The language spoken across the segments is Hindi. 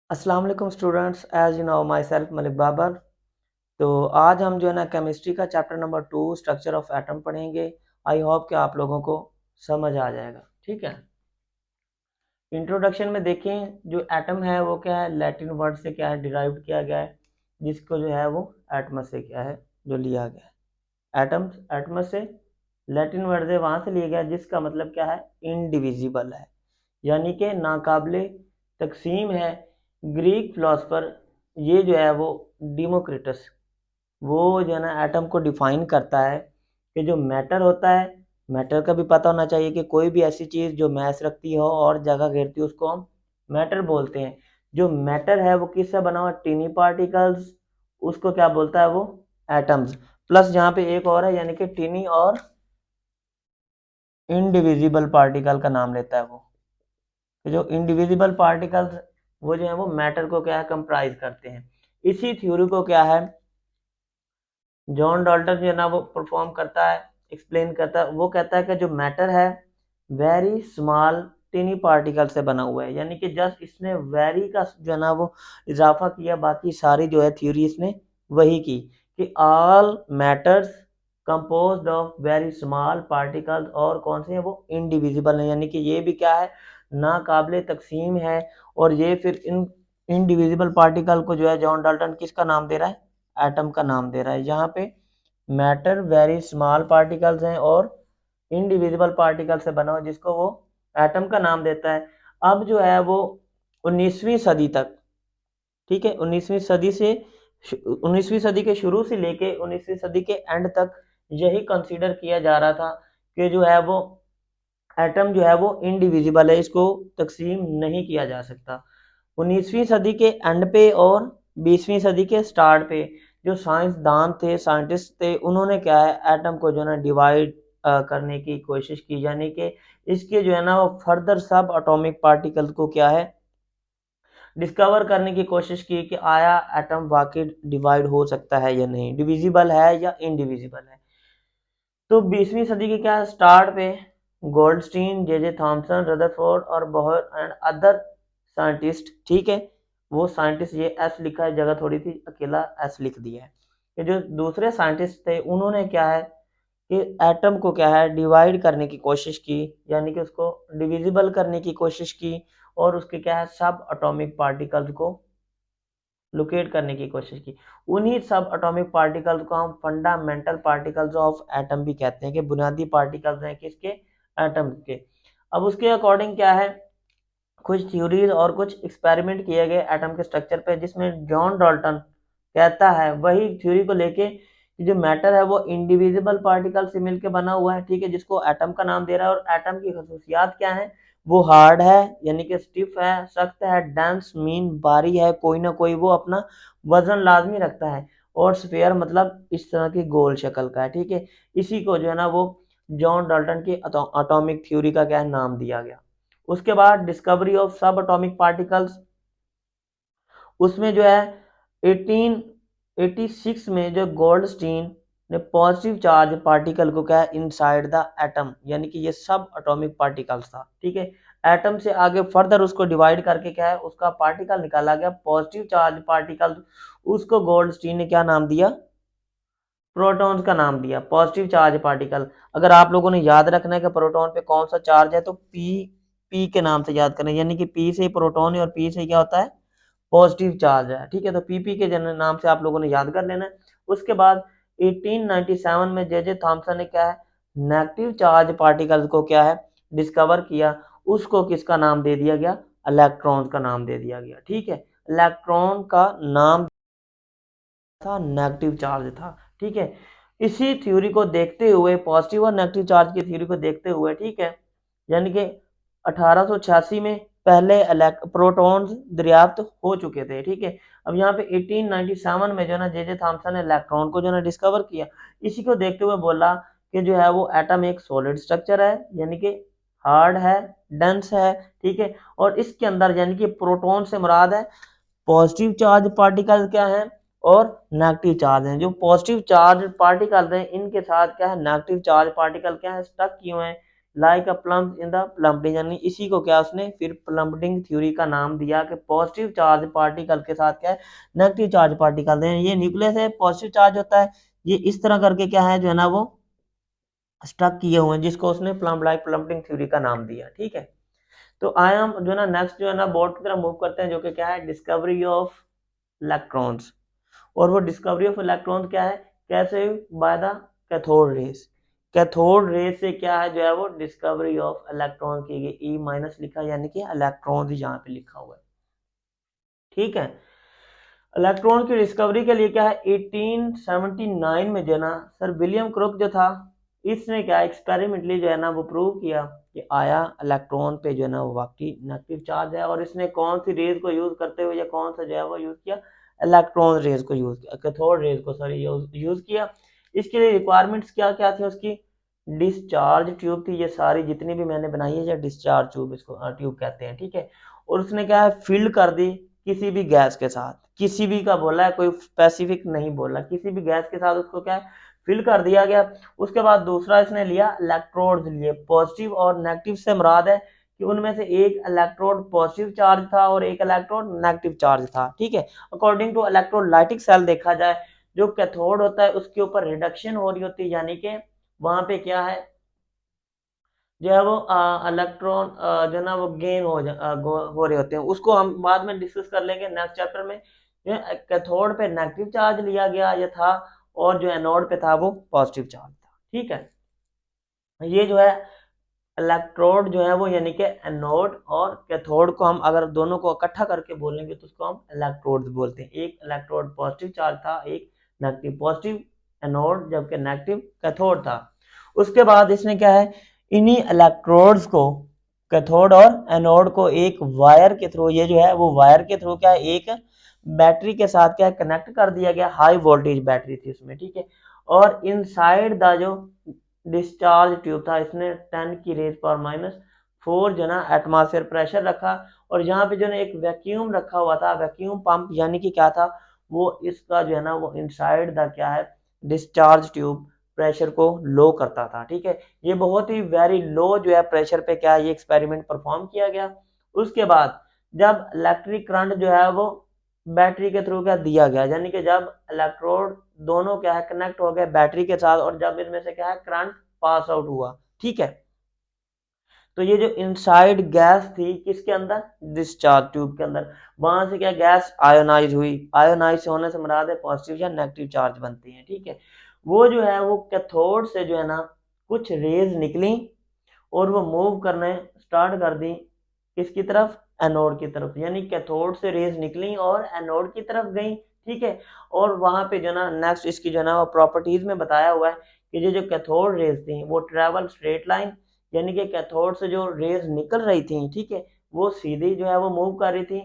अस्सलाम वालेकुम students, as you know myself Malik Babar. तो आज हम जो है ना केमिस्ट्री का chapter number 2 structure of atom पढ़ेंगे। आई होप कि आप लोगों को समझ आ जाएगा। ठीक है, इंट्रोडक्शन में देखें जो एटम है वो क्या है, लैटिन वर्ड से क्या है डिराइव किया गया है, जिसको जो है वो एटमस से क्या है जो लिया गया है। एटम्स एटमस से लैटिन वर्ड से वहाँ से लिया गया जिसका मतलब क्या है, इनडिविजिबल है, यानी कि नाकाबिले तकसीम है। ग्रीक फिलोसफर ये जो है वो डिमोक्रिटस, वो जो है ना एटम को डिफाइन करता है कि जो मैटर होता है, मैटर का भी पता होना चाहिए कि कोई भी ऐसी चीज़ जो मैस रखती हो और जगह घेरती हो उसको हम मैटर बोलते हैं। जो मैटर है वो किससे बना हुआ, टीनी पार्टिकल्स, उसको क्या बोलता है वो एटम्स। प्लस यहाँ पे एक और है, यानी कि टीनी और इनडिविजिबल पार्टिकल का नाम लेता है वो। तो जो इंडिविजिबल पार्टिकल्स वो जो है वो मैटर को क्या है कंप्राइज करते हैं। इसी थ्योरी को क्या है जॉन डाल्टन जो है ना वो परफॉर्म करता है, एक्सप्लेन करता है। वो कहता है कि जो मैटर है वेरी स्मॉल टिनी पार्टिकल से बना हुआ है, यानी कि जस्ट इसने वेरी का जो है ना वो इजाफा किया, बाकी सारी जो है थ्योरी इसने वही की कि all matters composed of very small particles, और कौन से हैं वो इनडिविजिबल है, यानी कि ये भी क्या है नाकाबिले तकसीम है। और ये फिर इन इनडिविजिबल पार्टिकल को जो है जॉन डाल्टन किसका नाम दे रहा है, एटम का नाम दे रहा है। यहाँ पे मैटर वेरी स्मॉल पार्टिकल्स हैं और इनडिविजिबल पार्टिकल से बना हो, जिसको वो एटम का नाम देता है। अब जो है वो 19वीं सदी तक, ठीक है, 19वीं सदी के शुरू से लेके 19वीं सदी के एंड तक यही कंसीडर किया जा रहा था कि जो है वो एटम जो है वो इनडिविजिबल है, इसको तकसीम नहीं किया जा सकता। 19वीं सदी के एंड पे और 20वीं सदी के स्टार्ट पे जो साइंसदान थे, साइंटिस्ट थे, उन्होंने क्या है एटम को जो है ना डिवाइड करने की कोशिश की, यानी कि इसके जो है ना वो फर्दर सब एटॉमिक पार्टिकल को क्या है डिस्कवर करने की कोशिश की कि आया एटम वाकई डिवाइड हो सकता है या नहीं, डिविजिबल है या इनडिविजिबल है। तो 20वीं सदी के क्या स्टार्ट पे गोल्डस्टीन, जे थॉमसन, रदरफोर्ड और बोहर एंड अदर साइंटिस्ट, ठीक है, वो साइंटिस्ट ये एस लिखा है, जगह थोड़ी थी अकेला एस लिख दिया है। ये जो दूसरे साइंटिस्ट थे उन्होंने क्या है कि एटम को क्या है डिवाइड करने की कोशिश की, यानी कि उसको डिविजिबल करने की कोशिश की, और उसके क्या है सब एटॉमिक पार्टिकल्स को लोकेट करने की कोशिश की। उन्हीं सब एटॉमिक पार्टिकल्स को हम फंडामेंटल पार्टिकल्स ऑफ एटम भी कहते हैं, कि बुनियादी पार्टिकल्स हैं किसके, एटम के। अब उसके अकॉर्डिंग क्या है कुछ थ्योरीज और कुछ एक्सपेरिमेंट किए गए एटम के स्ट्रक्चर पे, जिसमें जॉन डाल्टन कहता है वही थ्योरी को लेके कि जो मैटर है वो इंडिविजिबल पार्टिकल से मिलकर बना हुआ है, ठीक है, जिसको एटम का नाम दे रहा है। और एटम की खसूसियात क्या है, वो हार्ड है, यानी कि स्टिफ है, सख्त है, डेंस मीन भारी है, कोई ना कोई वो अपना वजन लाजमी रखता है, और स्फेयर मतलब इस तरह की गोल शक्ल का है, ठीक है। इसी को जो है ना वो जॉन डाल्टन की एटॉमिक थ्योरी का क्या है नाम दिया गया। उसके बाद डिस्कवरी ऑफ सब एटॉमिक पार्टिकल्स, उसमें जो है 1886 में जो गोल्डस्टीन ने पॉजिटिव चार्ज पार्टिकल को क्या है इनसाइड द एटम, यानी कि ये सब एटॉमिक पार्टिकल्स था, ठीक है। एटम से आगे फर्दर उसको डिवाइड करके क्या है उसका पार्टिकल निकाला गया पॉजिटिव चार्ज पार्टिकल, उसको गोल्डस्टीन ने क्या नाम दिया, प्रोटॉन्स का नाम दिया, पॉजिटिव चार्ज पार्टिकल। अगर आप लोगों ने याद रखना है कि प्रोटॉन पे कौन सा चार्ज है तो पी, पी के नाम से याद करना है, यानी कि पी से प्रोटॉन है और पी से क्या होता है पॉजिटिव चार्ज है, ठीक है। तो पीपी के नाम से आप लोगों ने याद कर लेना है। उसके बाद 1897 में जे थॉमसन ने क्या है नेगेटिव चार्ज पार्टिकल को क्या है डिस्कवर किया, उसको किसका नाम दे दिया गया, इलेक्ट्रॉन का नाम दे दिया गया, ठीक है। इलेक्ट्रॉन का नाम था नेगेटिव चार्ज था, ठीक है। इसी थ्योरी को देखते हुए पॉजिटिव और नेगेटिव चार्ज की थ्योरी को देखते हुए, ठीक है, यानी कि 1886 में पहले प्रोटॉन्स दरियाफ्त हो चुके थे, ठीक है। अब यहाँ पे 1897 में जो ना जे थॉमसन ने इलेक्ट्रॉन को जो ना डिस्कवर किया, इसी को देखते हुए बोला कि जो है वो एटम एक सॉलिड स्ट्रक्चर है, यानी कि हार्ड है, डेंस है, ठीक है। और इसके अंदर यानी कि प्रोटॉन से मुराद है पॉजिटिव चार्ज पार्टिकल क्या है और नेगेटिव चार्ज हैं। जो पॉजिटिव चार्ज पार्टिकल हैं इनके साथ क्या है नेगेटिव चार्ज पार्टिकल क्या है स्टक किए हुए हैं, like a plumb in the plumbing, यानी इसी को क्या उसने फिर प्लम्बिंग थ्योरी का नाम दिया कि पॉजिटिव चार्ज पार्टिकल के साथ क्या है नेगेटिव चार्ज पार्टिकल है, ये न्यूक्लियस है पॉजिटिव चार्ज होता है, ये इस तरह करके क्या है जो है ना वो स्टक किए हुए हैं, जिसको उसने प्लम्बिंग थ्योरी का नाम दिया। ठीक है, तो आई एम जो है ना नेक्स्ट जो है ना बोर्ड की तरफ मूव करते हैं, जो कि क्या है डिस्कवरी ऑफ इलेक्ट्रॉन्स। और वो डिस्कवरी ऑफ इलेक्ट्रॉन क्या है, कैसे, by the cathode rays. Cathode rays से क्या है जो है वो डिस्कवरी ऑफ इलेक्ट्रॉन की गई, ई माइनस लिखा यानी कि इलेक्ट्रॉन यहाँ पे लिखा हुआ है। ठीक है, इलेक्ट्रॉन की डिस्कवरी के लिए क्या है 1879 में जो है ना सर विलियम क्रुक जो था, इसने क्या एक्सपेरिमेंटली जो है ना वो प्रूव किया कि आया इलेक्ट्रॉन पे जो है ना वो वाकई नेगेटिव चार्ज है। और इसने कौन सी रेज को यूज करते हुए या कौन सा जो है वो यूज किया, इलेक्ट्रॉन रेज को यूज किया, कैथोड रेज को सॉरी यूज किया। इसके लिए रिक्वायरमेंट्स क्या क्या थी उसकी, डिस्चार्ज ट्यूब थी, ये सारी जितनी भी मैंने बनाई है या डिस्चार्ज ट्यूब इसको ट्यूब कहते हैं। ठीक है, और उसने क्या है फिल्ड कर दी किसी भी गैस के साथ, किसी भी का बोला है, कोई स्पेसिफिक नहीं बोला, किसी भी गैस के साथ उसको क्या है फिल कर दिया गया। उसके बाद दूसरा इसने लिया इलेक्ट्रोड लिए, पॉजिटिव और नेगेटिव से मुराद है कि उनमें से एक इलेक्ट्रोड पॉजिटिव चार्ज था और एक इलेक्ट्रोड नेगेटिव चार्ज था। ठीक है, अकॉर्डिंग टू इलेक्ट्रोलाइटिक सेल देखा जाए, जो कैथोड होता है उसके ऊपर रिडक्शन हो रही होती है, यानी कि वहां पे क्या है जो है वो इलेक्ट्रॉन जो है ना वो गेन हो रहे होते हैं, उसको हम बाद में डिस्कस कर लेंगे नेक्स्ट चैप्टर में। कैथोड पे नेगेटिव चार्ज लिया गया ये था, और जो एनोड पे था वो पॉजिटिव चार्ज था। ठीक है, ये जो है इलेक्ट्रोड जो है वो यानी कि एनोड और कैथोड को हम अगर दोनों को इकट्ठा करके बोलेंगे तो उसको हम इलेक्ट्रोड बोलते हैं। एक इलेक्ट्रोड पॉजिटिव चार्ज था, एक नेगेटिव, पॉजिटिव एनोड जबकि नेगेटिव कैथोड था। उसके बाद इसने क्या है इन्हीं इलेक्ट्रोड्स को कैथोड और एनोड को एक वायर के थ्रू, ये जो है वो वायर के थ्रू क्या है एक बैटरी के साथ क्या कनेक्ट कर दिया गया, हाई वोल्टेज बैटरी थी उसमें। ठीक है, और इनसाइड द जो डिस्चार्ज ट्यूब था इसने 10 की रेज पावर -4 जो ना एटमॉस्फेयर प्रेशर रखा, और यहाँ पे जो ना एक वैक्यूम रखा हुआ था, वैक्यूम पंप, यानी कि क्या था वो इसका जो है ना वो इनसाइड द क्या है डिस्चार्ज ट्यूब प्रेशर को लो करता था। ठीक है, ये बहुत ही वेरी लो जो है प्रेशर पे क्या ये एक्सपेरिमेंट परफॉर्म किया गया। उसके बाद जब इलेक्ट्रिक करंट जो है वो बैटरी के थ्रू क्या दिया गया, यानी कि जब इलेक्ट्रोड दोनों क्या है कनेक्ट हो गए बैटरी के साथ, और जब इनमें से क्या है करंट पास आउट हुआ। ठीक है, तो ये जो इनसाइड गैस थी किसके अंदर, डिस्चार्ज ट्यूब के अंदर, वहां से क्या गैस आयोनाइज हुई, आयोनाइज होने से मुराद है पॉजिटिव या नेगेटिव चार्ज बनती है। ठीक है, वो जो है वो कैथोड से जो है ना कुछ रेज निकली और वो मूव करने स्टार्ट कर दी किसकी तरफ, एनोड की तरफ, यानी कैथोड से रेज निकली और एनोड की तरफ गई। ठीक है, और वहां पे जो ना नेक्स्ट इसकी जो ना वो प्रॉपर्टीज में बताया हुआ है कि ये जो कैथोड रेज थी वो ट्रेवल स्ट्रेट लाइन, यानी कि कैथोड से जो रेज निकल रही थी ठीक है वो सीधी जो है वो मूव कर रही थी,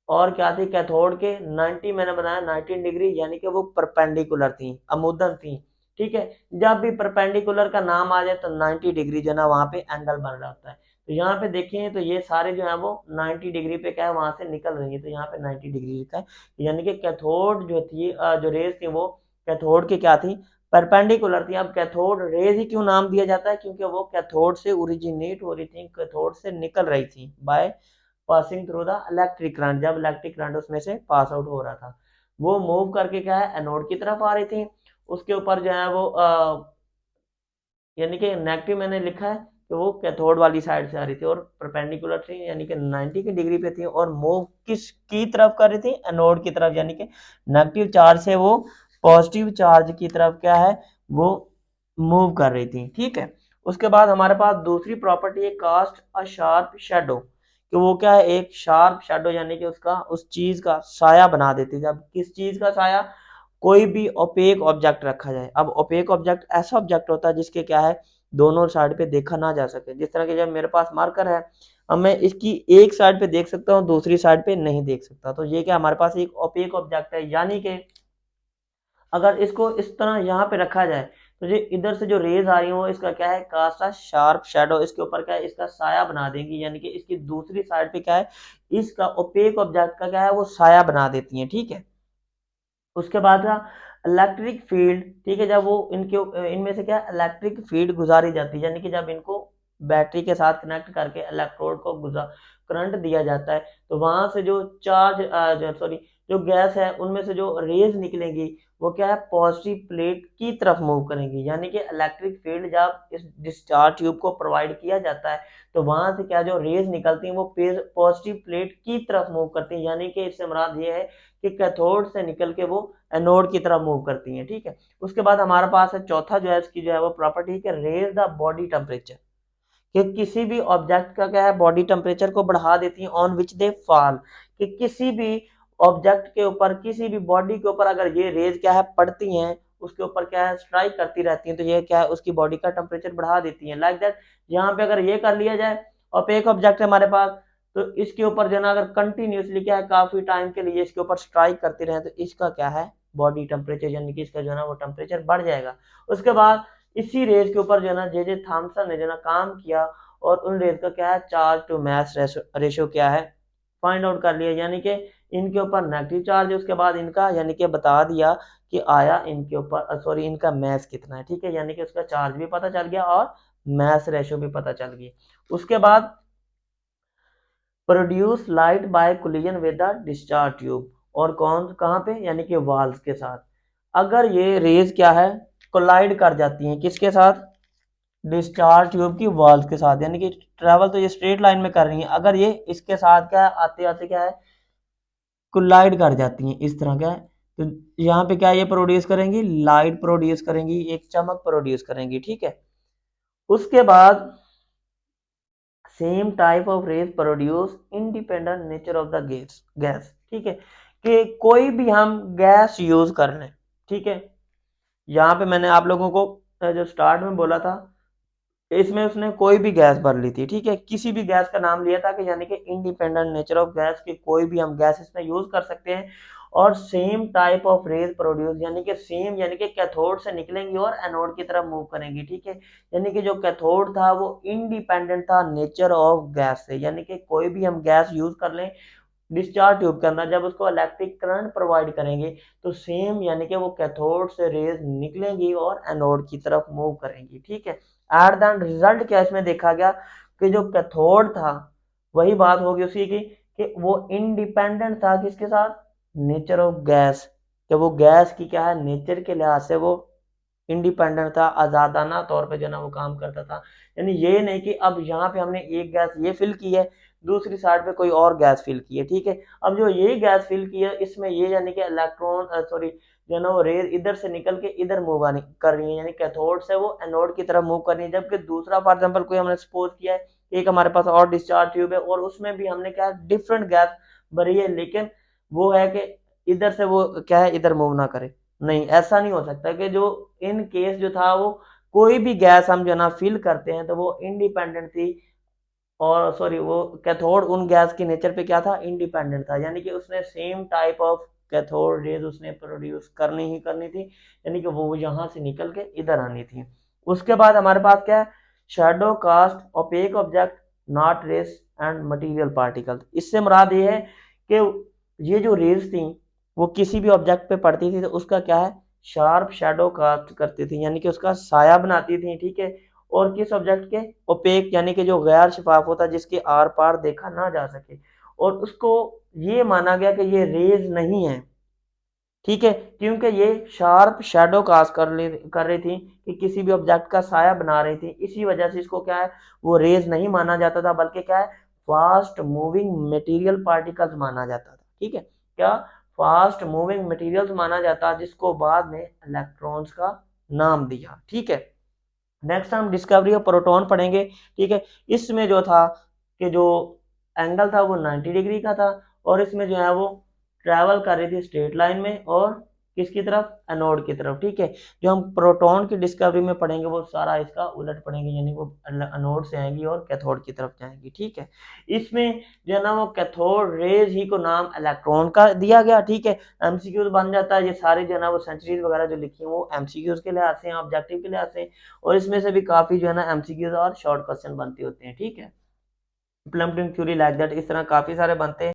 और क्या थी कैथोड के 90 मैंने बनाया 19 डिग्री, यानी कि वो परपेंडिकुलर थी, अमुदन थी। ठीक है, जब भी परपेंडिकुलर का नाम आ जाए तो 90 डिग्री जो ना वहां पे एंगल बन रहा होता है। तो यहाँ पे देखें तो ये सारे जो है वो 90 डिग्री पे क्या है वहां से निकल रही है, तो यहाँ पे 90 डिग्री लिखा है, यानी कि कैथोड जो थी जो रेज थी वो कैथोड की क्या थी, परपेंडिकुलर थी। अब कैथोड रेज ही क्यों नाम दिया जाता है, क्योंकि वो कैथोड से ओरिजिनेट हो रही थी, कैथोड से निकल रही थी by passing through the electric current, जब इलेक्ट्रिक करंट उसमें से पास आउट हो रहा था, वो मूव करके क्या है एनोड की तरफ आ रही थी। उसके ऊपर जो है वो यानी कि नेगेटिव मैंने लिखा है कि वो कैथोड वाली साइड से आ रही थी और परपेंडिकुलर थी, यानी कि 90 की डिग्री पे थी, और मूव किस की तरफ कर रही थी, एनोड की तरफ, यानी कि नेगेटिव चार्ज से वो पॉजिटिव चार्ज की तरफ क्या है वो मूव कर रही थी। ठीक है, उसके बाद हमारे पास दूसरी प्रॉपर्टी है कास्ट अ शार्प शेडो, कि वो क्या है एक शार्प शेडो, यानी कि उसका उस चीज का साया बना देती है। अब किस चीज का साया, कोई भी ओपेक ऑब्जेक्ट रखा जाए, अब ओपेक ऑब्जेक्ट ऐसा ऑब्जेक्ट होता है जिसके क्या है दोनों साइड पे देखा ना जा सके, जिस तरह के जब मेरे पास मार्कर है अब मैं इसकी एक साइड पे देख सकता हूँ दूसरी साइड पे नहीं देख सकता, तो ये क्या हमारे पास एक ओपेक ऑब्जेक्ट है। यानी कि अगर इसको इस तरह यहाँ पे रखा जाए तो ये इधर से जो रेज आ रही है वो इसका क्या है कास्ट शार्प शेडो, इसके ऊपर क्या है इसका साया बना देंगी, यानी कि इसकी दूसरी साइड पे क्या है इसका ओपेक ऑब्जेक्ट का क्या है वो साया बना देती है। ठीक है, उसके बाद इलेक्ट्रिक फील्ड, ठीक है, जब वो इनके इनमें से क्या इलेक्ट्रिक फील्ड गुजारी जाती है, यानी कि जब इनको बैटरी के साथ कनेक्ट करके इलेक्ट्रोड को करंट दिया जाता है, तो वहां से जो जो गैस है उनमें से जो रेज निकलेंगी वो क्या है, पॉजिटिव प्लेट की तरफ मूव करेंगी। यानी कि इलेक्ट्रिक फील्ड जब इस डिस्चार्ज ट्यूब को प्रोवाइड किया जाता है तो वहां से क्या जो रेज निकलती हैं वो पॉजिटिव प्लेट की तरफ मूव करती हैं। यानी कि इससे मुराद ये है कि कैथोड से निकल के वो एनोड की तरफ मूव करती हैं। ठीक है, उसके बाद हमारे पास है चौथा जो है इसकी जो है वो प्रॉपर्टी है रेज द बॉडी टेम्परेचर, कि किसी भी ऑब्जेक्ट का क्या है बॉडी टेम्परेचर को बढ़ा देती हैं ऑन विच दे फॉल, कि किसी भी ऑब्जेक्ट के ऊपर, किसी भी बॉडी के ऊपर अगर ये रेज क्या है पड़ती हैं, उसके ऊपर क्या है स्ट्राइक करती रहती हैं, तो ये क्या है उसकी बॉडी का टेम्परेचर बढ़ा देती हैं। लाइक दैट यहाँ पे अगर ये कर लिया जाए और एक ऑब्जेक्ट है हमारे पास, तो इसके ऊपर जो है ना अगर कंटिन्यूसली क्या है काफी टाइम के लिए इसके ऊपर स्ट्राइक करती रहे तो इसका क्या है बॉडी टेम्परेचर यानी कि इसका जो है ना वो टेम्परेचर बढ़ जाएगा। उसके बाद इसी रेज के ऊपर जो है ना जे थॉमसन ने जो है ना काम किया और उन रेज का क्या है चार्ज टू मास रेशो क्या है फाइंड आउट कर लिया। यानी कि इनके ऊपर नेगेटिव चार्ज है, उसके बाद इनका यानी कि बता दिया कि आया इनके ऊपर इनका मास कितना है। ठीक है, यानी कि उसका चार्ज भी पता चल गया और मास रेशो भी पता चल गई। उसके बाद produce light by collision with the discharge tube, और कौन कहाँ पे यानी कि वाल्स के साथ। अगर ये रेज क्या है कोलाइड कर जाती हैं किसके साथ, डिस्चार्ज ट्यूब की वॉल्स के साथ, यानी कि ट्रेवल तो ये स्ट्रेट लाइन में कर रही है, अगर ये इसके साथ क्या है आते आते क्या है कोलाइड कर जाती हैं इस तरह क्या है, तो यहाँ पे क्या ये प्रोड्यूस करेंगी लाइट प्रोड्यूस करेंगी, एक चमक प्रोड्यूस करेंगी। ठीक है, उसके बाद same type of raise produce independent nature of the gas. ठीक है, कि कोई भी हम गैस यूज कर लें, ठीक है, यहाँ पे मैंने आप लोगों को जो स्टार्ट में बोला था इसमें उसने कोई भी गैस भर ली थी। ठीक है, किसी भी गैस का नाम लिया था कि यानी कि इंडिपेंडेंट नेचर ऑफ गैस की कोई भी हम गैस इसमें यूज कर सकते हैं और same type of raise produce यानी कि सेम यानी कि कैथोड से निकलेंगी और एनोड की तरफ मूव करेंगी। ठीक है, यानी कि जो कैथोड था वो इंडिपेंडेंट था नेचर ऑफ गैस से, यानी कि कोई भी हम गैस यूज कर लें डिस्चार्ज ट्यूब के अंदर जब उसको इलेक्ट्रिक करंट प्रोवाइड करेंगे तो सेम यानी कि वो कैथोड से रेज निकलेंगी और एनोड की तरफ मूव करेंगी। ठीक है, एट द रिजल्ट क्या इसमें देखा गया कि जो कैथोड था वही बात होगी उसी की कि वो इंडिपेंडेंट था किसके साथ, नेचर ऑफ गैस, कि वो गैस की क्या है नेचर के लिहाज से वो इंडिपेंडेंट था, आजादाना तौर पे जो ना वो काम करता था। यानी ये नहीं कि अब यहाँ पे हमने एक गैस ये फिल की है दूसरी साइड पे कोई और गैस फिल की है। ठीक है, अब जो ये गैस फिल की है इसमें ये यानी कि इलेक्ट्रॉन जो ना वो रेज इधर से निकल के इधर मूव कर रही है, यानी कैथोड से वो एनोड की तरफ मूव कर रही है। जबकि दूसरा फॉर एग्जाम्पल कोई हमने सपोज किया है एक हमारे पास और डिस्चार्ज ट्यूब है और उसमें भी हमने क्या डिफरेंट गैस भरी है, लेकिन वो है कि इधर से वो क्या है इधर मूव ना करे। नहीं, ऐसा नहीं हो सकता कि जो इन केस जो था वो कोई भी गैस हम जो ना फिल करते हैं तो वो इंडिपेंडेंट थी और वो कैथोड उन गैस के नेचर पे क्या था इंडिपेंडेंट था, यानी कि उसने same type of cathode rays उसने प्रोड्यूस करनी ही करनी थी, यानी कि वो यहाँ से निकल के इधर आनी थी। उसके बाद हमारे पास क्या है shadow cast opaque object not rays and material particle. इससे मुराद ये है कि ये जो रेज थी वो किसी भी ऑब्जेक्ट पे पड़ती थी तो उसका क्या है शार्प शैडो कास्ट करती थी, यानी कि उसका साया बनाती थी। ठीक है, और किस ऑब्जेक्ट के ओपेक यानी कि जो गैर शफाफ होता जिसके आर पार देखा ना जा सके, और उसको ये माना गया कि ये रेज नहीं है। ठीक है, क्योंकि ये शार्प शैडो कास्ट कर रही थी कि किसी भी ऑब्जेक्ट का साया बना रही थी, इसी वजह से इसको क्या है वो रेज नहीं माना जाता था बल्कि क्या है फास्ट मूविंग मटेरियल पार्टिकल्स माना जाता था। ठीक है, क्या फास्ट मूविंग मटेरियल्स माना जाता जिसको बाद में इलेक्ट्रॉन्स का नाम दिया। ठीक है, नेक्स्ट हम डिस्कवरी ऑफ प्रोटॉन पढ़ेंगे। ठीक है, इसमें जो था कि जो एंगल था वो 90 डिग्री का था और इसमें जो है वो ट्रैवल कर रही थी स्ट्रेट लाइन में और किसकी तरफ एनोड की तरफ। ठीक है, जो हम प्रोटॉन की डिस्कवरी में पढ़ेंगे वो सारा इसका उलट पढ़ेंगे, यानी वो एनोड से आएंगी और कैथोड की तरफ जाएंगी। ठीक है, इसमें जो है ना वो कैथोड रेज ही को नाम इलेक्ट्रॉन का दिया गया। ठीक है, एमसीक्यूज बन जाता है, ये सारे जो है ना वो सेंचुरीज वगैरह जो लिखी है वो एमसीक्यूज के लिहाज से ऑब्जेक्टिव के लिहाज से, और इसमें से भी काफी जो है ना एमसीक्यूज और शॉर्ट क्वेश्चन बनते होते हैं। ठीक है, प्लम्बिंग थ्योरी लाइक दैट इस तरह काफी सारे बनते हैं।